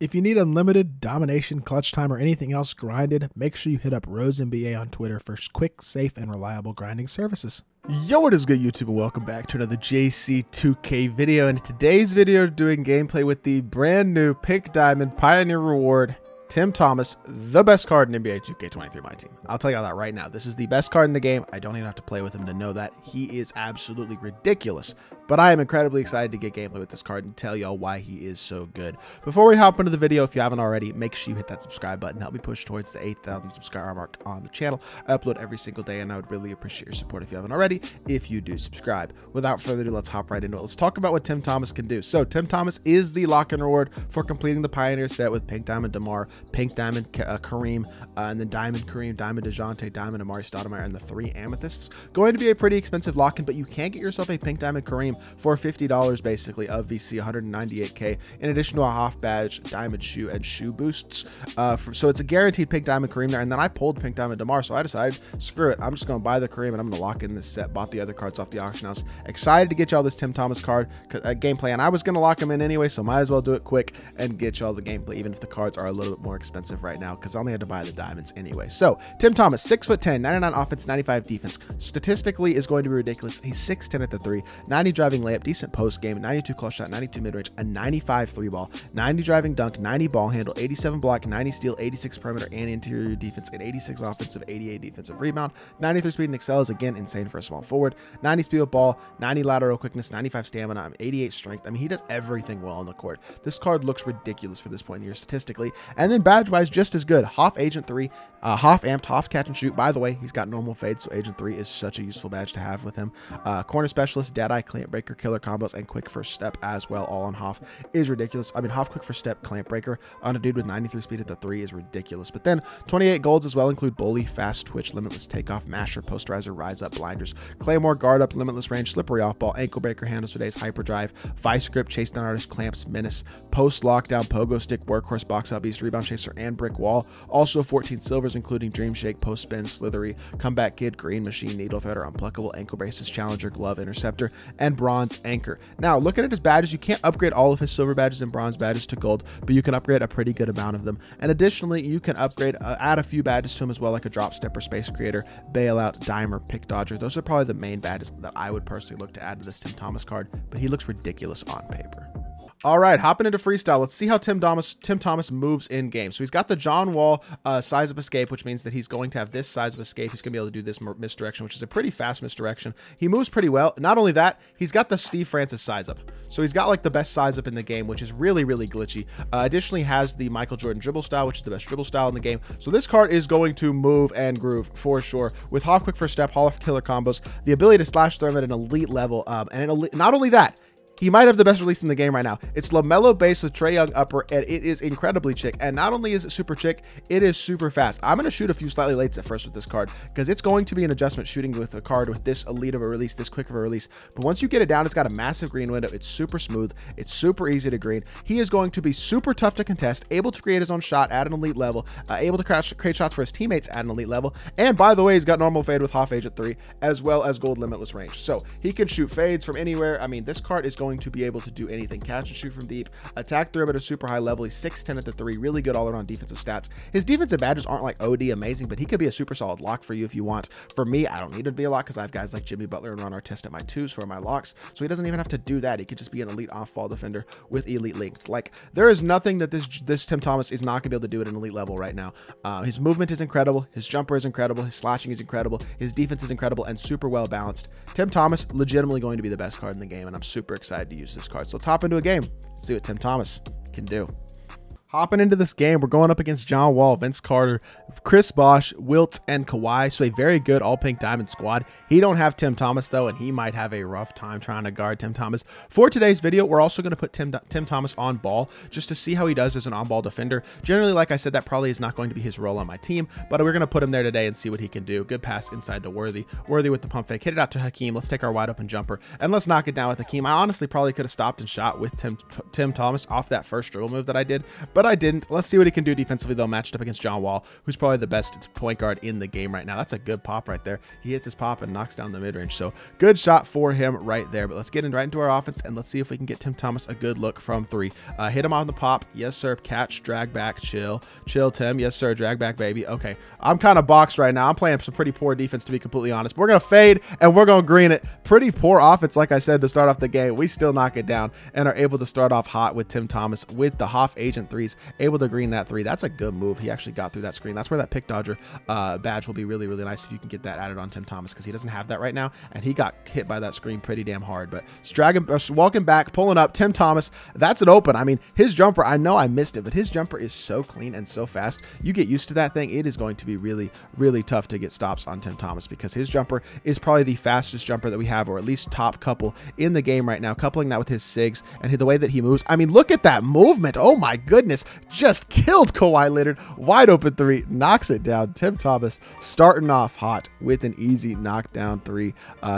If you need unlimited domination, clutch time, or anything else grinded, make sure you hit up RoseNBA on Twitter for quick, safe, and reliable grinding services. Yo, what is good, YouTube, and welcome back to another JC2K video. And in today's video, doing gameplay with the brand new Pink Diamond Pioneer Reward Tim Thomas, the best card in NBA 2K23 MyTEAM. I'll tell you all that right now. This is the best card in the game. I don't even have to play with him to know that. He is absolutely ridiculous. But I am incredibly excited to get gameplay with this card and tell y'all why he is so good. Before we hop into the video, if you haven't already, make sure you hit that subscribe button. Help me push towards the 8,000 subscriber mark on the channel. I upload every single day, and I would really appreciate your support if you haven't already, if you do subscribe. Without further ado, let's hop right into it. Let's talk about what Tim Thomas can do. So Tim Thomas is the lock-in reward for completing the Pioneer set with Pink Diamond DeMar, Pink Diamond Kareem, and then Diamond Kareem, Diamond DeJounte, Diamond Amari Stoudemire, and the 3 Amethysts. Going to be a pretty expensive lock-in, but you can get yourself a Pink Diamond Kareem for $50 basically of VC, 198K, in addition to a half badge, diamond shoe, and shoe boosts. So it's a guaranteed Pink Diamond Kareem there. And then I pulled Pink Diamond DeMar, so I decided, screw it, I'm just going to buy the Kareem and I'm going to lock in this set. Bought the other cards off the auction house. Excited to get y'all this Tim Thomas card gameplay, and I was going to lock him in anyway, so might as well do it quick and get y'all the gameplay, even if the cards are a little bit more expensive right now, because I only had to buy the diamonds anyway. So Tim Thomas, 6'10", 99 offense, 95 defense. Statistically is going to be ridiculous. He's 6'10" at the 3, 90 driving layup, decent post game, 92 clutch shot, 92 mid-range, a 95 3 ball, 90 driving dunk, 90 ball handle, 87 block, 90 steal, 86 perimeter and interior defense, and 86 offensive, 88 defensive rebound, 93 speed and excel is again insane for a small forward, 90 speed with ball, 90 lateral quickness, 95 stamina, 88 strength. I mean, he does everything well on the court. This card looks ridiculous for this point in the year statistically. And then badge wise, just as good. Half Agent 3, half amped, half catch and shoot. By the way, he's got normal fade, so Agent 3 is such a useful badge to have with him. Corner specialist, dead-eye, clamp breaker, killer combos, and quick first step as well, all on Hoff is ridiculous. I mean, Hoff quick first step, clamp breaker on a dude with 93 speed at the 3 is ridiculous. But then 28 golds as well include bully, fast twitch, limitless takeoff, masher, posterizer, rise up, blinders, claymore, guard up, limitless range, slippery off ball, ankle breaker, handles for days, hyperdrive, vice grip, chase down artist, clamps, menace, post lockdown, pogo stick, workhorse, box out beast, rebound chaser, and brick wall. Also 14 silvers including dream shake, post spin, slithery, comeback kid, green machine, needle threader, unpluckable, ankle braces, challenger, glove, interceptor, and bronze anchor. Now looking at his badges, you can't upgrade all of his silver badges and bronze badges to gold, but you can upgrade a pretty good amount of them. And additionally, you can upgrade, add a few badges to him as well, like a drop stepper, space creator, bailout, dimer, pick dodger. Those are probably the main badges that I would personally look to add to this Tim Thomas card, but he looks ridiculous on paper. All right, hopping into freestyle. Let's see how Tim Thomas moves in game. So he's got the John Wall size of escape, which means that he's going to have this size of escape. He's going to be able to do this misdirection, which is a pretty fast misdirection. He moves pretty well. Not only that, he's got the Steve Francis size up. So he's got like the best size up in the game, which is really, really glitchy. Additionally, has the Michael Jordan dribble style, which is the best dribble style in the game. So this card is going to move and groove for sure. With Hawk quick first step, Hall of killer combos, the ability to slash throw him at an elite level, not only that, he might have the best release in the game right now. It's LaMelo base with Trae Young upper, and it is incredibly chick. And not only is it super chick, it is super fast. I'm going to shoot a few slightly lates at first with this card, because it's going to be an adjustment shooting with a card with this elite of a release, this quick of a release. But once you get it down, it's got a massive green window. It's super smooth. It's super easy to green. He is going to be super tough to contest, able to create his own shot at an elite level, able to create shots for his teammates at an elite level. And by the way, he's got normal fade with half Agent 3, as well as gold limitless range. So he can shoot fades from anywhere. I mean, this card is going to be able to do anything. Catch and shoot from deep, attack through him at a super high level. He's 6'10" at the 3, really good all around defensive stats. His defensive badges aren't like OD amazing, but he could be a super solid lock for you if you want. For me, I don't need him to be a lock because I have guys like Jimmy Butler and Ron Artest at my 2s who are my locks, so he doesn't even have to do that. He could just be an elite off-ball defender with elite length. Like, there is nothing that this Tim Thomas is not gonna be able to do at an elite level right now. His movement is incredible, his jumper is incredible, his slashing is incredible, his defense is incredible, and super well balanced. Tim Thomas legitimately going to be the best card in the game, and I'm super excited to use this card. So let's hop into a game. Let's see what Tim Thomas can do. Hopping into this game, we're going up against John Wall, Vince Carter, Chris Bosh, Wilt, and Kawhi. So a very good all pink diamond squad. He don't have Tim Thomas though, and he might have a rough time trying to guard Tim Thomas. For today's video, we're also going to put Tim Thomas on ball just to see how he does as an on-ball defender. Generally, like I said, that probably is not going to be his role on my team, but we're going to put him there today and see what he can do. Good pass inside to Worthy. Worthy with the pump fake. Hit it out to Hakeem. Let's take our wide open jumper and let's knock it down with Hakeem. I honestly probably could have stopped and shot with Tim Thomas off that first dribble move that I did, but I didn't. Let's see what he can do defensively, though, matched up against John Wall, who's probably the best point guard in the game right now. That's a good pop right there. He hits his pop and knocks down the mid-range. So good shot for him right there. But let's get right into our offense, and let's see if we can get Tim Thomas a good look from 3. Hit him on the pop. Yes, sir. Catch, drag back, chill. Chill, Tim. Yes, sir. Drag back, baby. Okay. I'm kind of boxed right now. I'm playing some pretty poor defense, to be completely honest. But we're going to fade, and we're going to green it. Pretty poor offense, like I said, to start off the game. We still knock it down and are able to start off hot with Tim Thomas with the Hoff Agent 3s, able to green that 3. That's a good move. He actually got through that screen. That's where that pick dodger badge will be really, really nice if you can get that added on Tim Thomas, because he doesn't have that right now, and he got hit by that screen pretty damn hard. But walking back, pulling up, Tim Thomas. That's an open. I mean, his jumper, I know I missed it, but his jumper is so clean and so fast. You get used to that thing. It is going to be really, really tough to get stops on Tim Thomas, because his jumper is probably the fastest jumper that we have, or at least top couple in the game right now. Coupling that with his SIGs and the way that he moves. I mean, look at that movement. Oh my goodness. Just killed Kawhi Leonard. Wide open 3. Knocks it down. Tim Thomas starting off hot with an easy knockdown 3.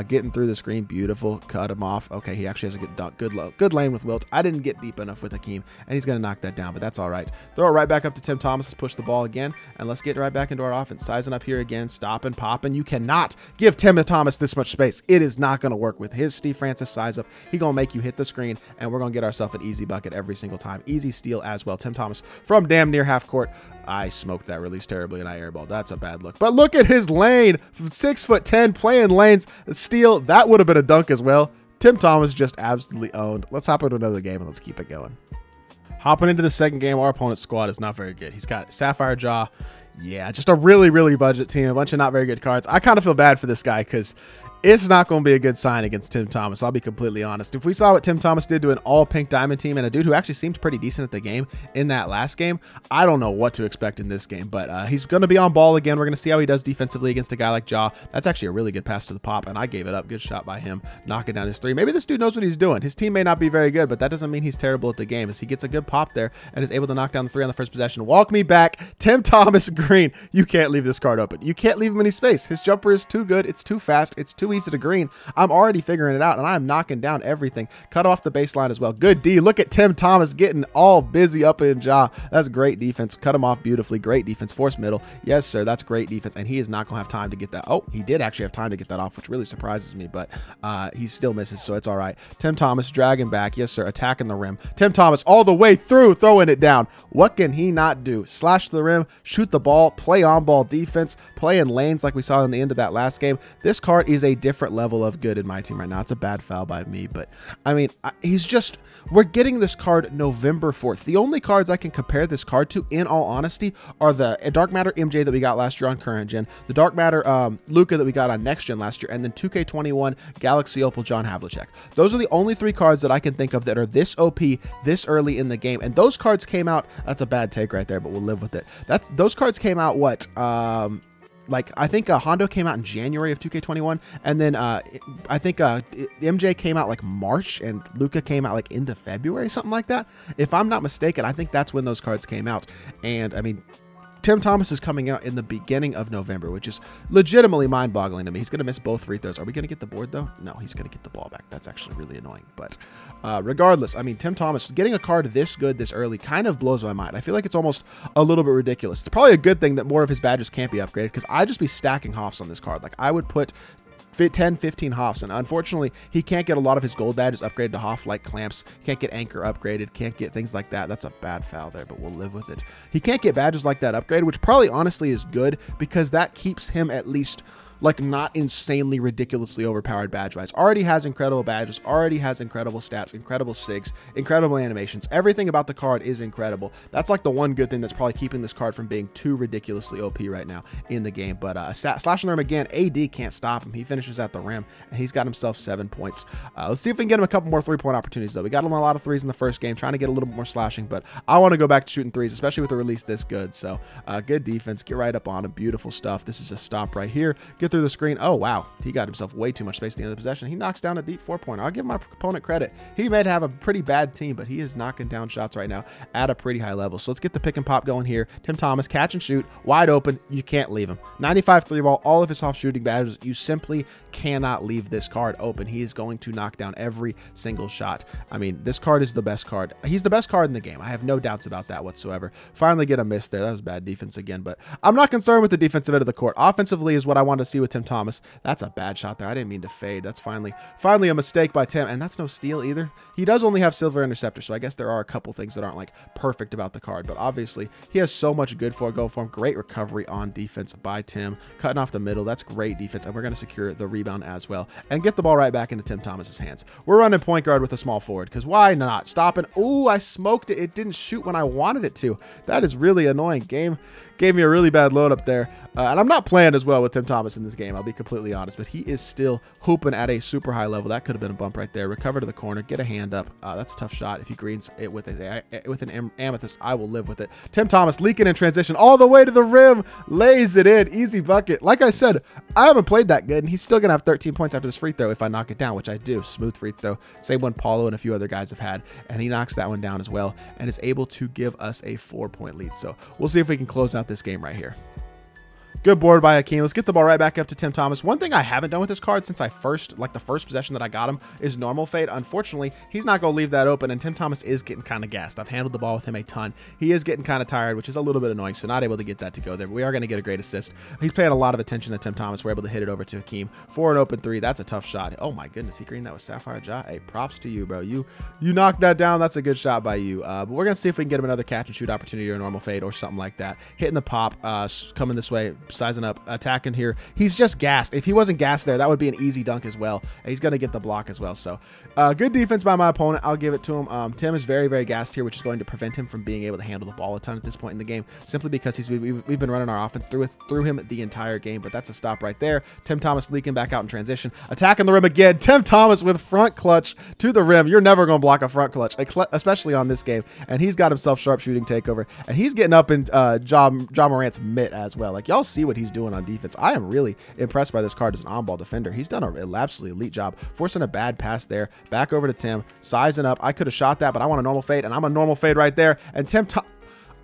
Getting through the screen. Beautiful. Cut him off. Okay, he actually has a good dunk. Good lane with Wilt. I didn't get deep enough with Hakeem, and he's going to knock that down, but that's all right. Throw it right back up to Tim Thomas. Let's push the ball again, and let's get right back into our offense. Sizing up here again. Stopping, popping. You cannot give Tim Thomas this much space. It is not going to work with his Steve Francis size up. He's going to make you hit the screen, and we're going to get ourselves an easy bucket every single time. Easy steal as well. Tim Thomas from damn near half court. I smoked that release terribly, and I airballed. That's a bad look. But look at his lane. 6'10", playing lanes. Steal. That would have been a dunk as well. Tim Thomas just absolutely owned. Let's hop into another game, and let's keep it going. Hopping into the second game, our opponent's squad is not very good. He's got Sapphire Jaw. Yeah, just a really, really budget team. A bunch of not very good cards. I kind of feel bad for this guy, because it's not going to be a good sign against Tim Thomas. I'll be completely honest. If we saw what Tim Thomas did to an all pink diamond team and a dude who actually seemed pretty decent at the game in that last game, I don't know what to expect in this game, but he's going to be on ball again. We're going to see how he does defensively against a guy like Jaw. That's actually a really good pass to the pop, and I gave it up. Good shot by him, knocking down his 3. Maybe this dude knows what he's doing. His team may not be very good, but that doesn't mean he's terrible at the game, as he gets a good pop there and is able to knock down the 3 on the first possession. Walk me back. Tim Thomas green. You can't leave this card open. You can't leave him any space. His jumper is too good. It's too fast. It's too easy to green. I'm already figuring it out, and I'm knocking down everything. Cut off the baseline as well. Good D. Look at Tim Thomas getting all busy up in Jaw. That's great defense. Cut him off beautifully. Great defense. Force middle. Yes, sir. That's great defense, and he is not going to have time to get that. Oh, he did actually have time to get that off, which really surprises me, but he still misses, so it's all right. Tim Thomas dragging back. Yes, sir. Attacking the rim. Tim Thomas all the way through, throwing it down. What can he not do? Slash to the rim, shoot the ball, play on-ball defense, play in lanes like we saw in the end of that last game. This card is a different level of good in my team right now. It's a bad foul by me, but I mean, we're getting this card November 4th. The only cards I can compare this card to, in all honesty, are the Dark Matter MJ that we got last year on current gen, the Dark Matter Luka that we got on next gen last year, and then 2K21 Galaxy Opal John Havlicek. Those are the only 3 cards that I can think of that are this OP this early in the game, and those cards came out. That's a bad take right there, but we'll live with it. Those cards came out what? Like, I think Hondo came out in January of 2K21, and then I think MJ came out like March, and Luka came out like into February, something like that. If I'm not mistaken, I think that's when those cards came out. And I mean, Tim Thomas is coming out in the beginning of November, which is legitimately mind-boggling to me. He's going to miss both free throws. Are we going to get the board, though? No, he's going to get the ball back. That's actually really annoying. But regardless, I mean, Tim Thomas, getting a card this good this early kind of blows my mind. I feel like it's almost a little bit ridiculous. It's probably a good thing that more of his badges can't be upgraded, because I'd just be stacking Hoffs on this card. Like, I would put 10, 15 Hoffs, and unfortunately he can't get a lot of his gold badges upgraded to Hoff, like clamps. Can't get anchor upgraded, can't get things like that. That's a bad foul there, but we'll live with it. He can't get badges like that upgraded, which probably honestly is good, because that keeps him at least like not insanely ridiculously overpowered badge wise. Already has incredible badges, already has incredible stats, incredible SIGs, incredible animations. Everything about the card is incredible. That's like the one good thing that's probably keeping this card from being too ridiculously OP right now in the game. But slashing the rim again, AD can't stop him. He finishes at the rim, and he's got himself 7 points. Let's see if we can get him a couple more 3-point opportunities, though. We got him a lot of 3s in the first game, trying to get a little bit more slashing, but I want to go back to shooting 3s, especially with a release this good. So good defense, get right up on him. Beautiful stuff. This is a stop right here. Gets it through the screen. Oh, wow. He got himself way too much space at the end of the possession. He knocks down a deep 4-pointer. I'll give my opponent credit. He may have a pretty bad team, but he is knocking down shots right now at a pretty high level. So let's get the pick and pop going here. Tim Thomas, catch and shoot, wide open. You can't leave him. 95 3 ball, all of his soft shooting badges. You simply cannot leave this card open. He is going to knock down every single shot. I mean, this card is the best card. He's the best card in the game. I have no doubts about that whatsoever. Finally get a miss there. That was bad defense again, but I'm not concerned with the defensive end of the court. Offensively is what I want to see with Tim Thomas. That's a bad shot there. I didn't mean to fade. That's finally a mistake by Tim, and that's no steal either. He does only have silver interceptor, so I guess there are a couple things that aren't like perfect about the card, but obviously he has so much good for it going for him. Great recovery on defense by Tim, cutting off the middle. That's great defense, and we're going to secure the rebound as well and get the ball right back into Tim Thomas's hands. We're running point guard with a small forward because why not? Stopping. Ooh, I smoked it. It didn't shoot when I wanted it to. That is really annoying. Game gave me a really bad load up there. And I'm not playing as well with Tim Thomas in this game, I'll be completely honest, but he is still hooping at a super high level. That could have been a bump right there. Recover to the corner, get a hand up. That's a tough shot. If he greens it with an amethyst, I will live with it. Tim Thomas leaking in transition all the way to the rim, lays it in, easy bucket. Like I said, I haven't played that good, and he's still gonna have 13 points after this free throw if I knock it down, which I do. Smooth free throw, same one Paulo and a few other guys have had, and he knocks that one down as well, and is able to give us a 4-point lead. So we'll see if we can close out this game right here. Good board by Hakeem. Let's get the ball right back up to Tim Thomas. One thing I haven't done with this card since the first possession that I got him is normal fade. Unfortunately, he's not going to leave that open, and Tim Thomas is getting kind of gassed. I've handled the ball with him a ton. He is getting kind of tired, which is a little bit annoying, so not able to get that to go there. But we are going to get a great assist. He's paying a lot of attention to Tim Thomas. We're able to hit it over to Hakeem for an open three. That's a tough shot. Oh, my goodness. He greened that with Sapphire Jaw. Hey, props to you, bro. You knocked that down. That's a good shot by you. But we're going to see if we can get him another catch and shoot opportunity or a normal fade or something like that. Hitting the pop, coming this way, sizing up, attacking here. He's just gassed. If he wasn't gassed there, that would be an easy dunk as well. He's going to get the block as well. So good defense by my opponent. I'll give it to him. Tim is very, very gassed here, which is going to prevent him from being able to handle the ball a ton at this point in the game, simply because we've been running our offense through him the entire game. But that's a stop right there. Tim Thomas leaking back out in transition, attacking the rim again. Tim Thomas with front clutch to the rim. You're never going to block a front clutch, especially on this game. And he's got himself sharpshooting takeover, and he's getting up in Ja Morant's mitt as well. Like, y'all see what he's doing on defense. I am really impressed by this card as an on-ball defender. He's done an absolutely elite job, forcing a bad pass there. Back over to Tim, sizing up. I could have shot that, but I want a normal fade, and I'm a normal fade right there. And Tim,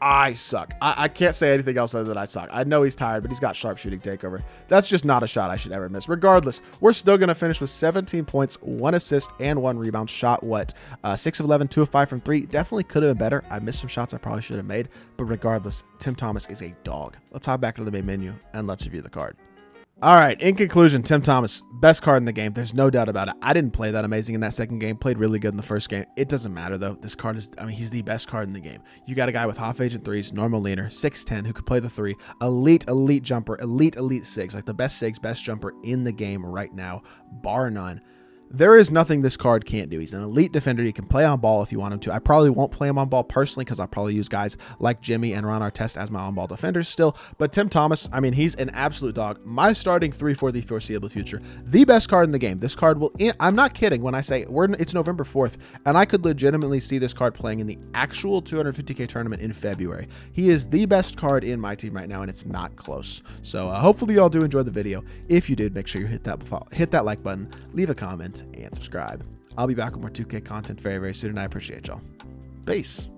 I suck. I can't say anything else other than I suck. I know he's tired, but he's got sharpshooting takeover. That's just not a shot I should ever miss. Regardless, we're still going to finish with 17 points, 1 assist, and 1 rebound. Shot what? 6 of 11, 2 of 5 from 3. Definitely could have been better. I missed some shots I probably should have made, but regardless, Tim Thomas is a dog. Let's hop back to the main menu, and let's review the card. All right, in conclusion, Tim Thomas, best card in the game. There's no doubt about it. I didn't play that amazing in that second game. Played really good in the first game. It doesn't matter, though. This card is, he's the best card in the game. You got a guy with half agent threes, normal leaner, 6'10", who could play the 3, elite jumper, elite SIGs, like the best SIGs, best jumper in the game right now, bar none. There is nothing this card can't do. He's an elite defender. You can play on ball if you want him to. I probably won't play him on ball personally because I'll probably use guys like Jimmy and Ron Artest as my on-ball defenders still. But Tim Thomas, he's an absolute dog. My starting 3 for the foreseeable future. The best card in the game. This card will, I'm not kidding when I say it's November 4th, and I could legitimately see this card playing in the actual 250K tournament in February. He is the best card in my team right now, and it's not close. So hopefully y'all do enjoy the video. If you did, make sure you hit that like button, leave a comment, and subscribe. I'll be back with more 2K content very, very soon, and I appreciate y'all. Peace.